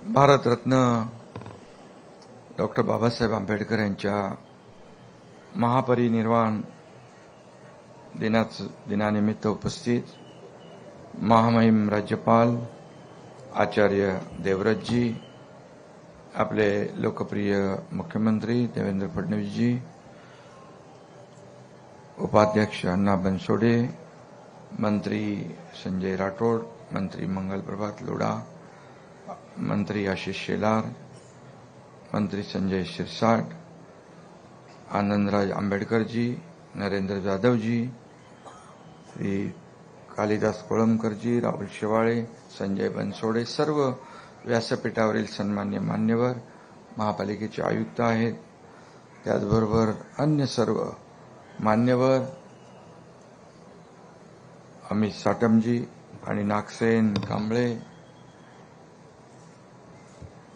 Bharat Ratna doctor Babasaheb Ambedkar यांच्या महापरिनिर्वाण दिनानिमित्त उपस्थित महामहिम राज्यपाल आचार्य देवव्रतजी, आपले लोकप्रिय मुख्यमंत्री देवेंद्र फडणवीसजी, उपाध्यक्ष अण्णा बनसोडे, मंत्री संजय राठोड, मंत्री मंगल प्रभात लोढा, मंत्री आशिष शेलार, मंत्री संजय शिरसाट, आनंदराज आंबेडकरजी, नरेंद्र जाधवजी, श्री कालिदास कोळंबकरजी, राहुल शेवाळे, संजय बनसोडे, सर्व व्यासपीठावरील सन्मान्य मान्यवर, महापालिकेचे आयुक्त आहेत, त्याचबरोबर अन्य सर्व मान्यवर, अमित साटमजी आणि नागसेन कांबळे,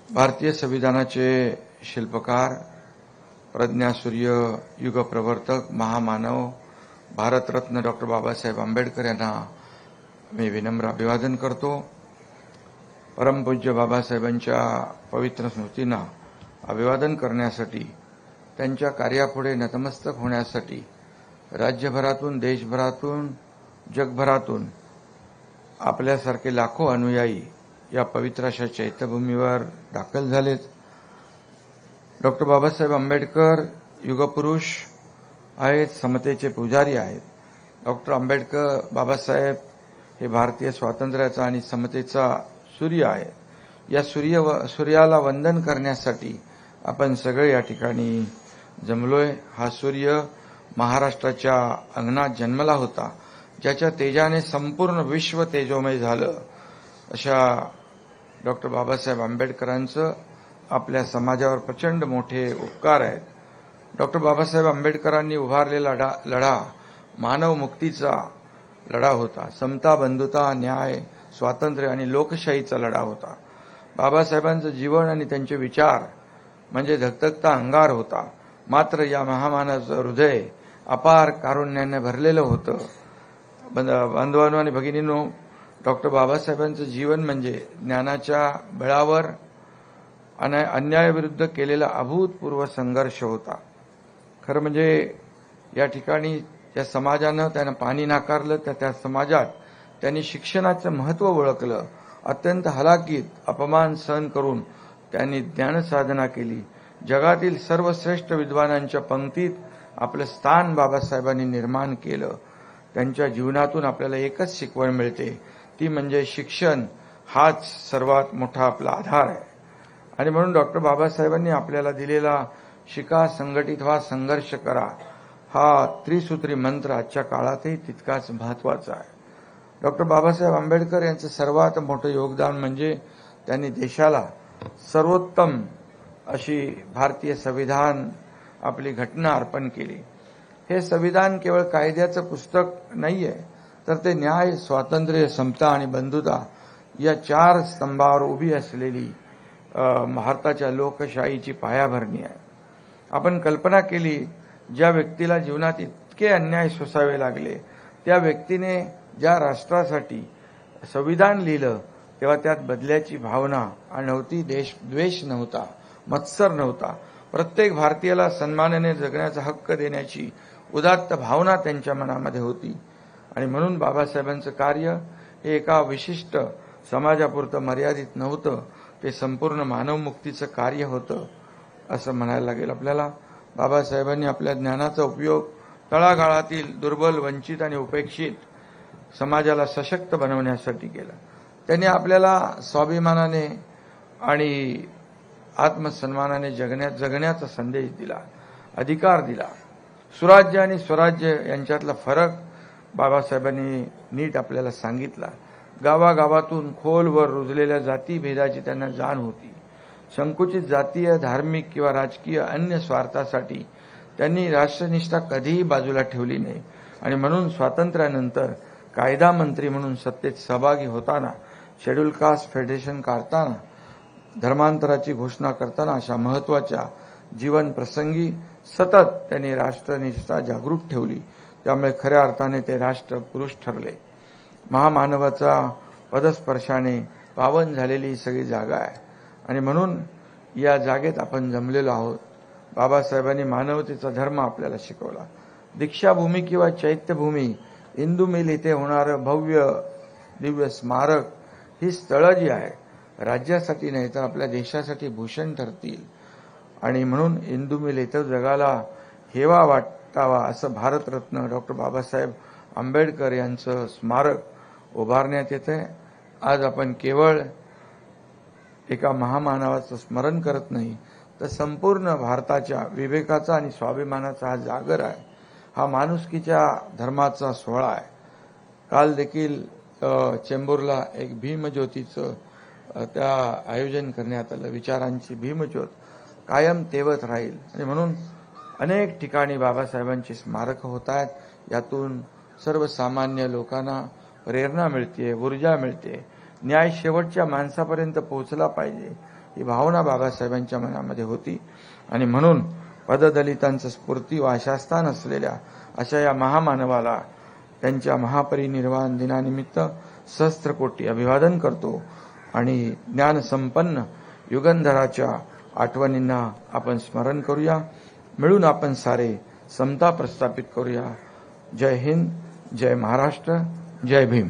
भारतीय संविधानाचे शिल्पकार, प्रज्ञासूर्य, युगप्रवर्तक, महामानव, भारतरत्न डॉक्टर बाबासाहेब आंबेडकर यांना मी विनम्र अभिवादन करतो. परमपूज्य बाबासाहेबांच्या पवित्र स्मृतींना अभिवादन करण्यासाठी, त्यांच्या कार्यापुढे नतमस्तक होण्यासाठी राज्यभरातून, देशभरातून, जगभरातून आपल्यासारखे लाखो अनुयायी या पवित्र अशा चैत्यभूमीवर दाखल झालेत. डॉक्टर बाबासाहेब आंबेडकर युगपुरुष आहेत, समतेचे पुजारी आहेत. डॉक्टर आंबेडकर बाबासाहेब हे भारतीय स्वातंत्र्याचा आणि समतेचा सूर्य आहे. या सूर्याला वंदन करण्यासाठी आपण सगळे या ठिकाणी जमलोय. हा सूर्य महाराष्ट्राच्या अंगणात जन्मला होता, ज्याच्या तेजाने संपूर्ण विश्व तेजोमय झालं. अशा डॉक्टर बाबासाहेब आंबेडकरांचं आपल्या समाजावर प्रचंड मोठे उपकार आहेत. डॉक्टर बाबासाहेब आंबेडकरांनी उभारलेला लढा मानव मुक्तीचा लढा होता. समता, बंधुता, न्याय, स्वातंत्र्य आणि लोकशाहीचा लढा होता. बाबासाहेबांचं जीवन आणि त्यांचे विचार म्हणजे धगधगता अंगार होता. मात्र या महामानवाचं हृदय अपार कारुण्याने भरलेलं होतं. बांधवांनो आणि भगिनींनो, डॉक्टर बाबासाहेबांचं जीवन म्हणजे ज्ञानाच्या बळावर अन्यायाविरुद्ध केलेला अभूतपूर्व संघर्ष होता. खरं म्हणजे या ठिकाणी ज्या समाजानं त्यांना पाणी नाकारलं, त्या समाजात त्यांनी शिक्षणाचं महत्त्व ओळखलं. अत्यंत हलाखीत अपमान सहन करून त्यांनी ज्ञानसाधना केली. जगातील सर्वश्रेष्ठ विद्वानांच्या पंक्तीत आपलं स्थान बाबासाहेबांनी निर्माण केलं. त्यांच्या जीवनातून आपल्याला एकच शिकवण मिळते, ती म्हणजे शिक्षण हाच सर्वात मोठा आपला आधार आहे. आणि म्हणून डॉक्टर बाबासाहेबांनी आपल्याला दिलेला शिका, संघटित व्हा, संघर्ष करा हा त्रिसूत्री मंत्र आजच्या काळातही तितकाच महत्वाचा आहे. डॉक्टर बाबासाहेब आंबेडकर यांचं सर्वात मोठं योगदान म्हणजे त्यांनी देशाला सर्वोत्तम अशी भारतीय संविधान, आपली घटना अर्पण केली. हे संविधान केवळ कायद्याचं पुस्तक नाहीये, तर ते न्याय, स्वातंत्र्य, समता आणि बंधुता या चार स्तंभावर उभी असलेली भारताच्या लोकशाहीची पायाभरणी आहे. आपण कल्पना केली, ज्या व्यक्तीला जीवनात इतके अन्याय सोसावे लागले, त्या व्यक्तीने ज्या राष्ट्रासाठी संविधान लिहिलं, तेव्हा त्यात बदल्याची भावना नव्हती, देशद्वेष नव्हता, मत्सर नव्हता. प्रत्येक भारतीयाला सन्मानाने जगण्याचा हक्क देण्याची उदात्त भावना त्यांच्या मनामध्ये होती. आणि म्हणून बाबासाहेबांचं कार्य हे एका विशिष्ट समाजापुरतं मर्यादित नव्हतं, ते संपूर्ण मानवमुक्तीचं कार्य होतं असं म्हणायला लागेल आपल्याला. बाबासाहेबांनी आपल्या ज्ञानाचा उपयोग तळागाळातील दुर्बल, वंचित आणि उपेक्षित समाजाला सशक्त बनवण्यासाठी केला. त्यांनी आपल्याला स्वाभिमानाने आणि आत्मसन्मानाने जगण्याचा संदेश दिला, अधिकार दिला. सुराज्य आणि स्वराज्य यांच्यातला फरक बाबासाहेबांनी नीट आपल्याला सांगितला. गावागावातून खोलवर रुजलेल्या जातीभेदाची त्यांना जाण होती. संकुचित जातीय, धार्मिक किंवा राजकीय अन्य स्वार्थासाठी त्यांनी राष्ट्रनिष्ठा कधीही बाजूला ठेवली नाही. आणि म्हणून स्वातंत्र्यानंतर कायदा मंत्री म्हणून सत्तेत सहभागी होताना, शेड्यूल कास्ट फेडरेशन काढताना, धर्मांतराची घोषणा करताना अशा महत्वाच्या जीवन प्रसंगी सतत त्यांनी राष्ट्रनिष्ठा जागृत ठेवली. त्यामुळे खऱ्या अर्थाने ते राष्ट्रपुरुष ठरले. महामानवाचा पदस्पर्शाने पावन झालेली ही सगळी जागा आहे. आणि म्हणून या जागेत आपण जमलेलो आहोत. बाबासाहेबांनी मानवतेचा धर्म आपल्याला शिकवला. दीक्षाभूमी किंवा चैत्यभूमी, इंदू मिल इथे होणारं भव्य दिव्य स्मारक ही स्थळं जी आहे राज्यासाठी नाही तर आपल्या देशासाठी भूषण ठरतील. आणि म्हणून इंदू मिल इथं जगाला हेवा वाटावा असं भारतरत्न डॉक्टर बाबासाहेब आंबेडकर यांचं स्मारक उभारण्यात येतंय. आज आपण केवळ एका महामानवाचं स्मरण करत नाही तर संपूर्ण भारताच्या विवेकाचा आणि स्वाभिमानाचा हा जागर आहे. हा माणुसकीच्या धर्माचा सोहळा आहे. काल देखील चेंबूरला एक भीमज्योतीचं त्या आयोजन करण्यात आलं. विचारांची भीमज्योत कायम तेवत राहील. आणि म्हणून अनेक ठिकाणी बाबासाहेबांची स्मारकं होत आहेत. यातून सर्वसामान्य लोकांना प्रेरणा मिळते, ऊर्जा मिळते. न्याय शेवटच्या माणसापर्यंत पोहोचला पाहिजे ही भावना बाबासाहेबांच्या मनामध्ये होती. आणि म्हणून पददलितांचं स्फूर्ती व आशास्थान असलेल्या अशा या महामानवाला त्यांच्या महापरिनिर्वाण दिनानिमित्त सहस्त्रकोटी अभिवादन करतो. आणि ज्ञानसंपन्न युगंधराच्या आठवणींना आपण स्मरण करूया. मिळून आपण सारे समता प्रस्थापित करूया. जय हिंद, जय महाराष्ट्र, जय भीम.